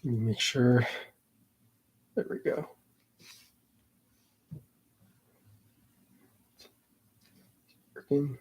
Let me make sure. There we go. Working.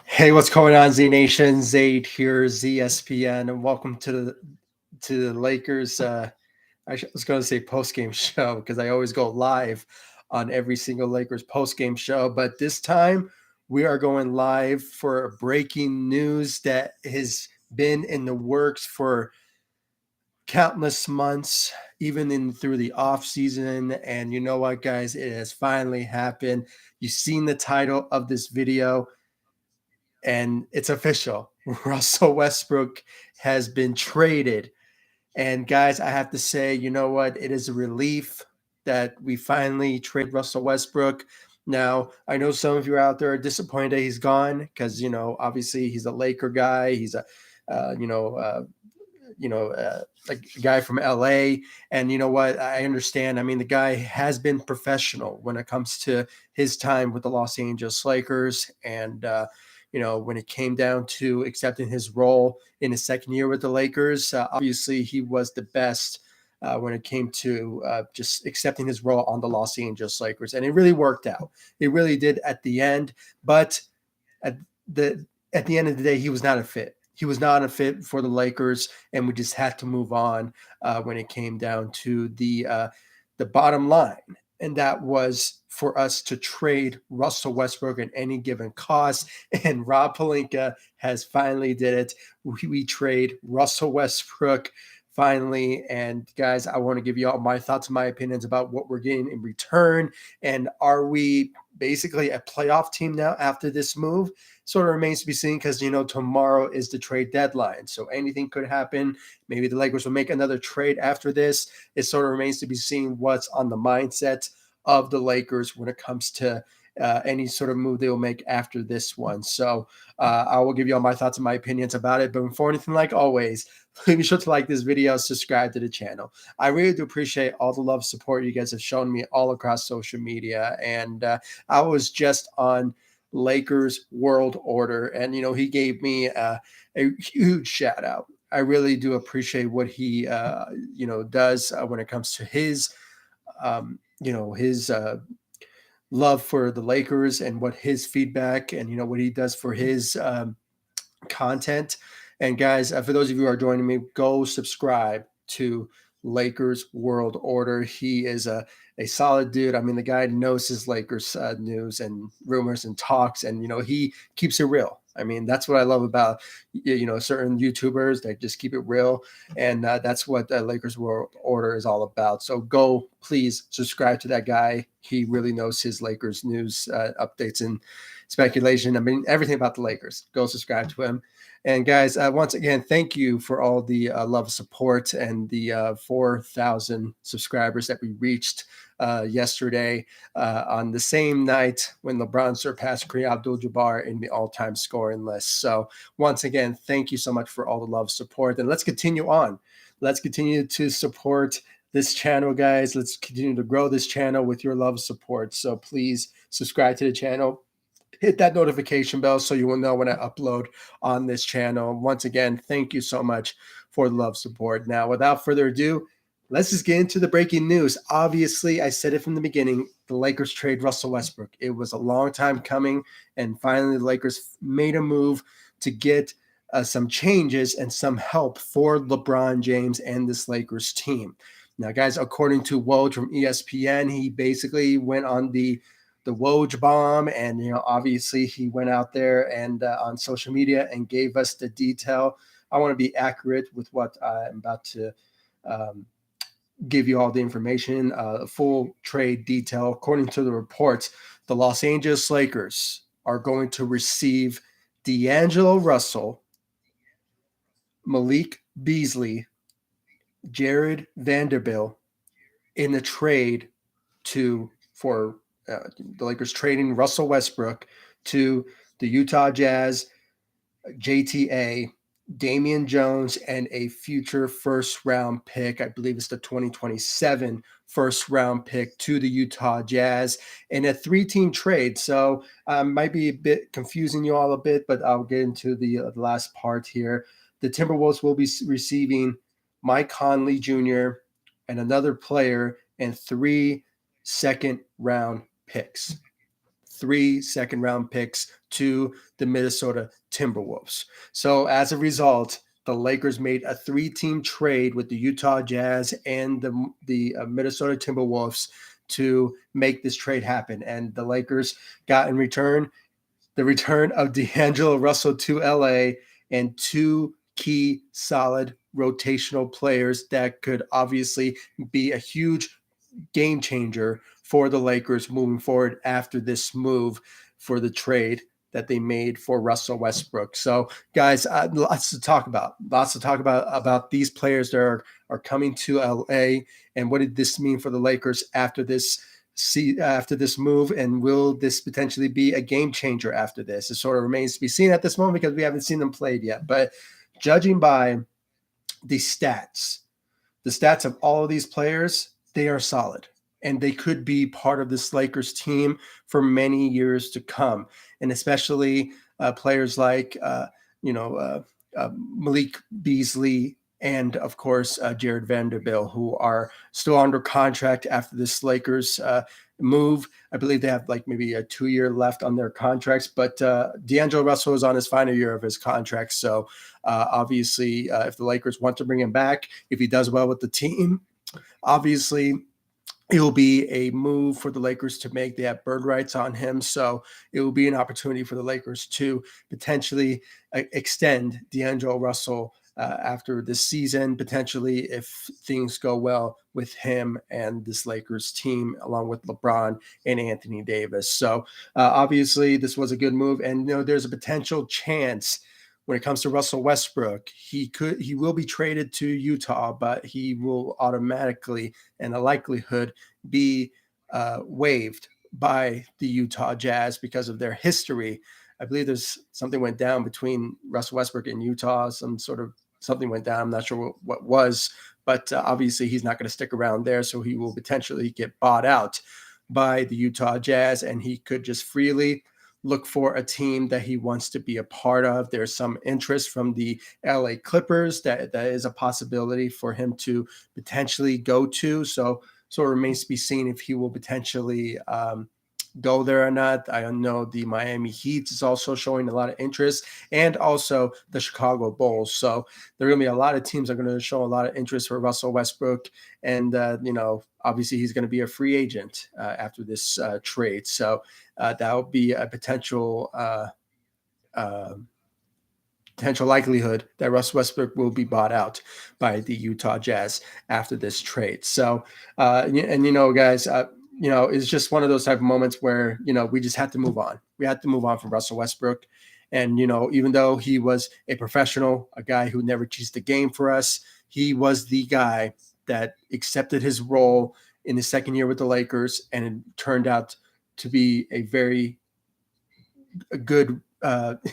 Hey, what's going on, Z Nation? Zaid here, ZSPN, and welcome to the Lakers. Was going to say post game show because I always go live on every single Lakers post game show, but this time we are going live for breaking news that has been in the works for countless months, even in through the off season. And you know what, guys, it has finally happened. You've seen the title of this video, and it's official. Russell Westbrook has been traded. And guys, I have to say, you know what? It is a relief that we finally trade Russell Westbrook. Now, I know some of you out there are disappointed he's gone because, obviously he's a Laker guy. He's a, uh, you know, uh, a guy from LA. And you know what? I understand. I mean, the guy has been professional when it comes to his time with the Los Angeles Lakers. And, when it came down to accepting his role in his second year with the Lakers, obviously he was the best when it came to just accepting his role on the Los Angeles Lakers. And it really worked out. It really did at the end. But at the at the end of the day, he was not a fit. He was not a fit for the Lakers, and we just had to move on when it came down to the bottom line, and that was for us to trade Russell Westbrook at any given cost. And Rob Pelinka has finally did it. We trade Russell Westbrook finally. And guys, I want to give you all my thoughts and my opinions about what we're getting in return. And are we basically a playoff team now after this move? Sort of remains to be seen because, tomorrow is the trade deadline. So anything could happen. Maybe the Lakers will make another trade after this. It sort of remains to be seen what's on the mindset of the Lakers when it comes to any sort of move they will make after this one. So I will give you all my thoughts and my opinions about it. But before anything, like always, be sure to like this video, subscribe to the channel. I really do appreciate all the love, support you guys have shown me all across social media. And I was just on Lakers World Order, and he gave me a huge shout out. I really do appreciate what he does when it comes to his his love for the Lakers and what his feedback and what he does for his content. And guys, for those of you who are joining me, go subscribe to Lakers World Order. He is a solid dude. I mean, the guy knows his Lakers news and rumors and talks, and he keeps it real. I mean, that's what I love about certain YouTubers that just keep it real, and that's what Lakers World Order is all about. So go, please subscribe to that guy. He really knows his Lakers news updates and speculation. I mean, everything about the Lakers. Go subscribe to him. And guys, once again, thank you for all the love, support, and the 4,000 subscribers that we reached yesterday on the same night when LeBron surpassed Kareem Abdul-Jabbar in the all-time scoring list. So once again, thank you so much for all the love, support, and let's continue on. Let's continue to support this channel, guys. Let's continue to grow this channel with your love, support. So please subscribe to the channel. Hit that notification bell so you will know when I upload on this channel. Once again, thank you so much for the love, support. Now, without further ado, let's just get into the breaking news. Obviously, I said it from the beginning, the Lakers trade Russell Westbrook. It was a long time coming, and finally the Lakers made a move to get some changes and some help for LeBron James and this Lakers team. Now, guys, according to Woj from ESPN, he basically went on the Woj bomb, and obviously he went out there and on social media and gave us the detail. I want to be accurate with what I'm about to give you all the information, full trade detail. According to the reports, the Los Angeles Lakers are going to receive D'Angelo Russell, Malik Beasley, Jared Vanderbilt in the trade for the Lakers trading Russell Westbrook to the Utah Jazz, JTA, Damian Jones and a future first round pick. I believe it's the 2027 first round pick to the Utah Jazz in a 3-team trade. So might be a bit confusing you all a bit, but I'll get into the last part here. The Timberwolves will be receiving Mike Conley Jr. and another player and 3 second round picks. 3 second round picks to the Minnesota Timberwolves. So as a result, the Lakers made a 3-team trade with the Utah Jazz and the Minnesota Timberwolves to make this trade happen. And the Lakers got in return the return of D'Angelo Russell to LA and 2 key solid rotational players that could obviously be a huge game changer for the Lakers moving forward after this move for the trade that they made for Russell Westbrook. So, guys, lots to talk about. Lots to talk about these players that are coming to LA, and what did this mean for the Lakers after this move, and will this potentially be a game changer after this? It sort of remains to be seen at this moment because we haven't seen them played yet. But judging by the stats of all of these players, they are solid, and they could be part of this Lakers team for many years to come. And especially players like, Malik Beasley and, of course, Jared Vanderbilt, who are still under contract after this Lakers move. I believe they have like maybe a 2-year left on their contracts, but D'Angelo Russell is on his final year of his contract. So obviously, if the Lakers want to bring him back, if he does well with the team, obviously it will be a move for the Lakers to make. They have bird rights on him, so it will be an opportunity for the Lakers to potentially extend D'Angelo Russell after this season, potentially if things go well with him and this Lakers team, along with LeBron and Anthony Davis. So obviously this was a good move, and there's a potential chance when it comes to Russell Westbrook, he will be traded to Utah, but he will automatically and a likelihood be waived by the Utah Jazz because of their history. I believe there's something went down between Russell Westbrook and Utah. Something went down. I'm not sure what was, but obviously he's not going to stick around there. So he will potentially get bought out by the Utah Jazz, and he could just freely look for a team that he wants to be a part of. There's some interest from the LA Clippers that is a possibility for him to potentially go to. So it remains to be seen if he will potentially go there or not. I know the Miami Heat is also showing a lot of interest, and also the Chicago Bulls. So there are going to be a lot of teams that are going to show a lot of interest for Russell Westbrook. And, obviously he's going to be a free agent after this trade. So that would be a potential likelihood that Russell Westbrook will be bought out by the Utah Jazz after this trade. So, guys, it's just one of those type of moments where, we just had to move on. We had to move on from Russell Westbrook. And, even though he was a professional, a guy who never cheated the game for us, he was the guy that accepted his role in his second year with the Lakers, and it turned out to be a very good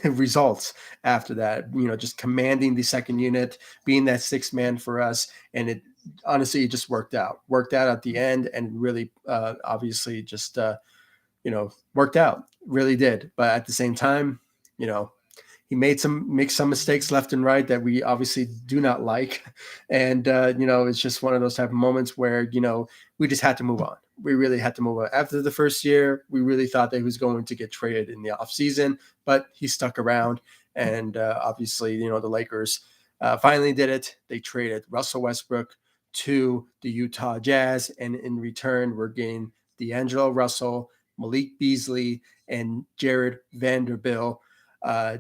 results after that, just commanding the second unit, being that sixth man for us. And it just worked out at the end, and really obviously just worked out, really did. But at the same time, he made some mistakes left and right that we obviously do not like. And, it's just one of those type of moments where, we just had to move on. We really had to move on. After the first year, we really thought that he was going to get traded in the offseason, but he stuck around. And obviously, the Lakers finally did it. They traded Russell Westbrook to the Utah Jazz. And in return, we're getting D'Angelo Russell, Malik Beasley, and Jared Vanderbilt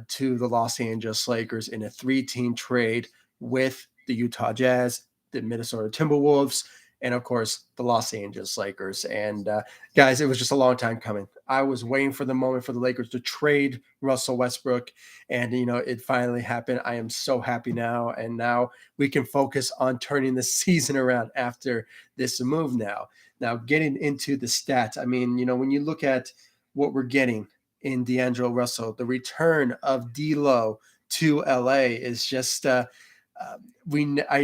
to the Los Angeles Lakers in a 3-team trade with the Utah Jazz, the Minnesota Timberwolves, and of course the Los Angeles Lakers. And guys, it was just a long time coming. I was waiting for the moment for the Lakers to trade Russell Westbrook, and it finally happened. I am so happy now, and now we can focus on turning the season around after this move. Now getting into the stats, I mean, when you look at what we're getting in D'Angelo Russell, the return of D'Lo to LA is just I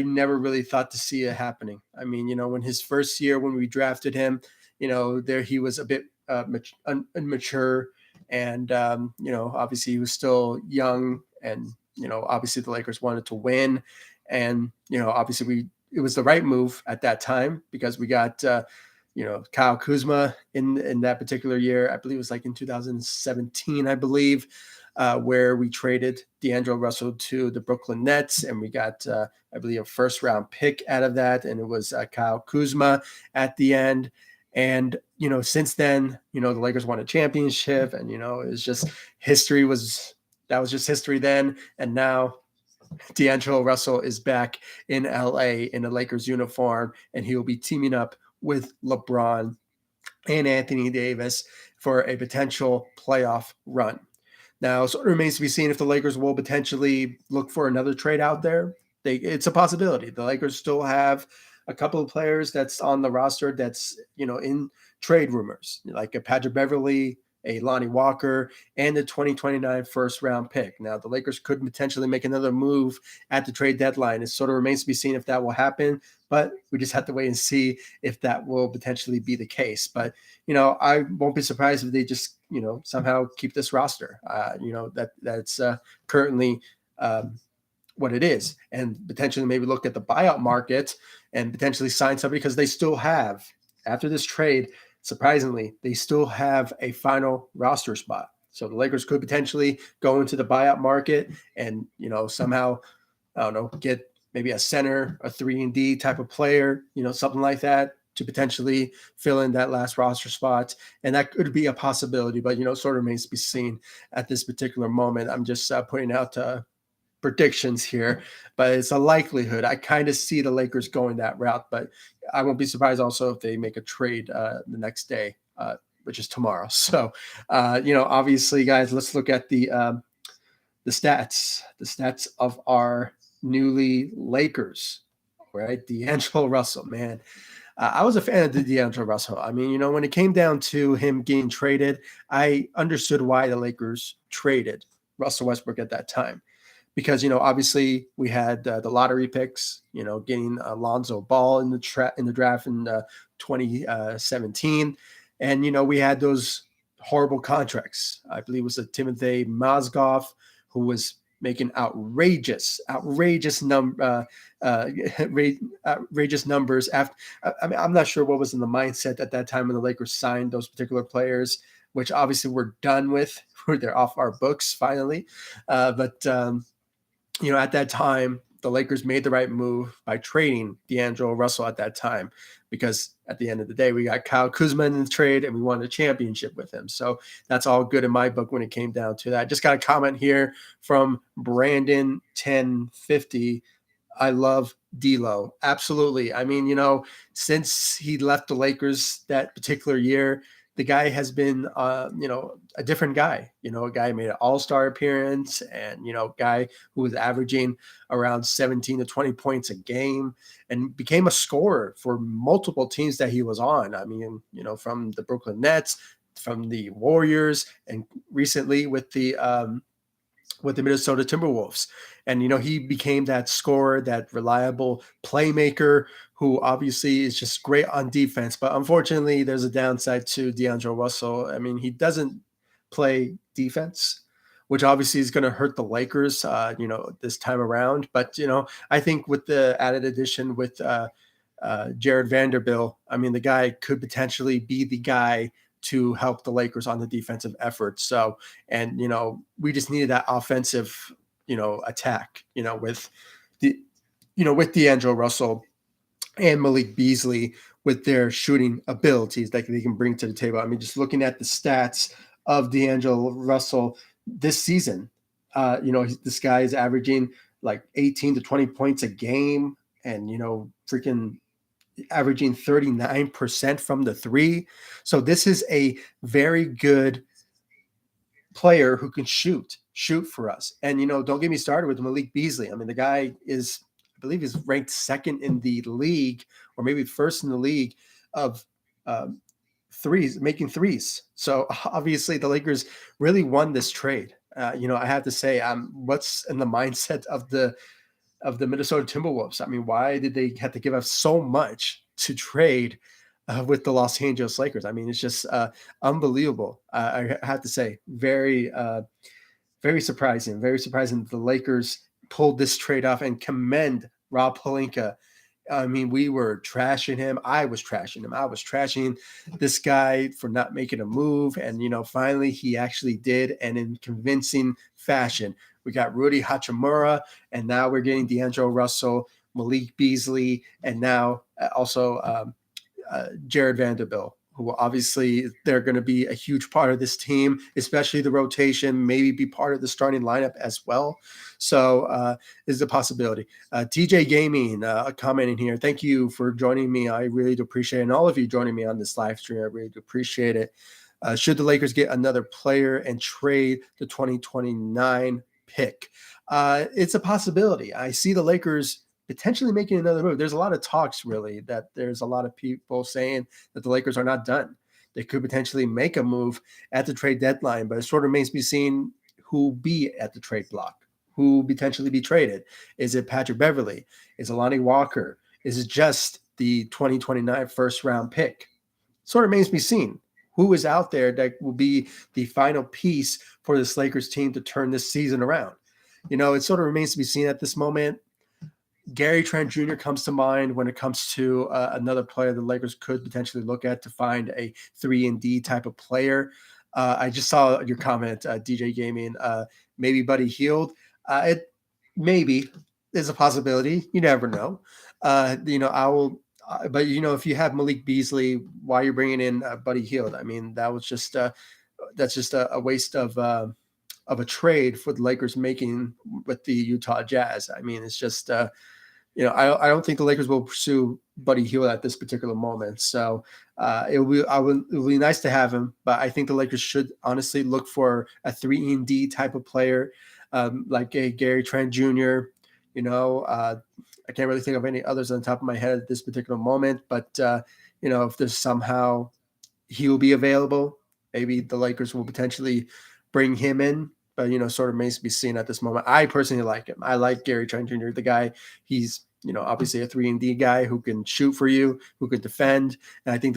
never really thought to see it happening. I mean, when his first year when we drafted him, there he was a bit immature, and obviously he was still young, and obviously the Lakers wanted to win, and obviously it was the right move at that time because we got Kyle Kuzma in that particular year. I believe it was like in 2017, I believe, where we traded D'Angelo Russell to the Brooklyn Nets, and we got, I believe, a first-round pick out of that, and it was Kyle Kuzma at the end. And since then, the Lakers won a championship, and it's just that was just history then, and now D'Angelo Russell is back in LA in a Lakers uniform, and he will be teaming up with LeBron and Anthony Davis for a potential playoff run. Now, so it remains to be seen if the Lakers will potentially look for another trade out there. It's a possibility. The Lakers still have a couple of players that's on the roster that's, in trade rumors, like a Patrick Beverley, a Lonnie Walker, and the 2029 first-round pick. Now, the Lakers could potentially make another move at the trade deadline. It sort of remains to be seen if that will happen, but we just have to wait and see if that will potentially be the case. But, I won't be surprised if they just, somehow keep this roster, that's currently what it is, and potentially maybe look at the buyout market and potentially sign somebody because they still have, after this trade, surprisingly, they still have a final roster spot. So the Lakers could potentially go into the buyout market and, somehow, I don't know, get maybe a center, a 3-and-D type of player, something like that to potentially fill in that last roster spot. And that could be a possibility, but, sort of remains to be seen at this particular moment. I'm just putting out predictions here, but it's a likelihood. I kind of see the Lakers going that route, but I won't be surprised also if they make a trade the next day, which is tomorrow. So, obviously, guys, let's look at the stats of our newly Lakers, right? D'Angelo Russell, man. I was a fan of the D'Angelo Russell. I mean, when it came down to him getting traded, I understood why the Lakers traded Russell Westbrook at that time. Because, obviously we had the lottery picks, getting Alonzo Ball in the draft in 2017. And, we had those horrible contracts. I believe it was a Timothy Mozgov who was making outrageous numbers. After, I mean, I'm not sure what was in the mindset at that time when the Lakers signed those particular players, which obviously we're done with. They're off our books finally. But at that time, the Lakers made the right move by trading D'Angelo Russell at that time, because at the end of the day, we got Kyle Kuzma in the trade and we won a championship with him. So that's all good in my book when it came down to that. Just got a comment here from Brandon 1050. I love D'Lo. Absolutely. I mean, since he left the Lakers that particular year, the guy has been, a different guy, a guy who made an all-star appearance and, guy who was averaging around 17 to 20 points a game and became a scorer for multiple teams that he was on. I mean, from the Brooklyn Nets, from the Warriors, and recently with the Minnesota Timberwolves. And, he became that scorer, that reliable playmaker who obviously is just great on defense. But unfortunately, there's a downside to D'Angelo Russell. I mean, he doesn't play defense, which obviously is going to hurt the Lakers, this time around. But, I think with the added addition with Jared Vanderbilt, I mean, the guy could potentially be the guy to help the Lakers on the defensive effort. So, and, we just needed that offensive, attack, with D'Angelo Russell and Malik Beasley with their shooting abilities that they can bring to the table. I mean, just looking at the stats of D'Angelo Russell this season, this guy is averaging like 18 to 20 points a game and, freaking averaging 39% from the three. So this is a very good player who can shoot for us. And, don't get me started with Malik Beasley. I mean, the guy is, I believe he's ranked second in the league, or maybe first in the league of making threes. So obviously the Lakers really won this trade. I have to say, what's in the mindset of the Minnesota Timberwolves? I mean, why did they have to give up so much to trade with the Los Angeles Lakers? I mean, it's just unbelievable. I have to say, very surprising. Very surprising that the Lakers pulled this trade off, and commend Rob Pelinka. I mean, we were trashing him. I was trashing him. I was trashing this guy for not making a move. And, finally he actually did. And in convincing fashion, we got Rudy Hachimura, and now we're getting D'Angelo Russell, Malik Beasley, and now also Jared Vanderbilt, who obviously they're going to be a huge part of this team, especially the rotation, maybe be part of the starting lineup as well. So is a possibility. TJ Gaming commenting here. Thank you for joining me. I really do appreciate it. And all of you joining me on this live stream, I really do appreciate it. Should the Lakers get another player and trade the 2029 pick? It's a possibility. I see the Lakers potentially making another move. There's a lot of talks, really, that there's a lot of people saying that the Lakers are not done. They could potentially make a move at the trade deadline, but it sort of remains to be seen who be at the trade block, who potentially be traded. Is it Patrick Beverley? Is it Lonnie Walker? Is it just the 2029 first round pick? Sort of remains to be seen who is out there that will be the final piece for this Lakers team to turn this season around. It sort of remains to be seen at this moment. Gary Trent Jr. comes to mind when it comes to another player the Lakers could potentially look at to find a 3-and-D type of player. I just saw your comment, DJ Gaming. Maybe Buddy Hield. It maybe is a possibility. You never know. I will. But if you have Malik Beasley, why are you bringing in Buddy Hield? I mean, that's just a waste of a trade for the Lakers making with the Utah Jazz. I mean, it's just. I don't think the Lakers will pursue Buddy Hield at this particular moment. So it will be nice to have him, but I think the Lakers should honestly look for a 3-and-D type of player, like a Gary Trent Jr. I can't really think of any others on the top of my head at this particular moment, but if there's somehow he will be available, maybe the Lakers will potentially bring him in. But sort of remains to be seen at this moment. I personally like him. I like Gary Trent Jr., the guy. He's obviously a 3-and-D guy who can shoot for you, who can defend, and I think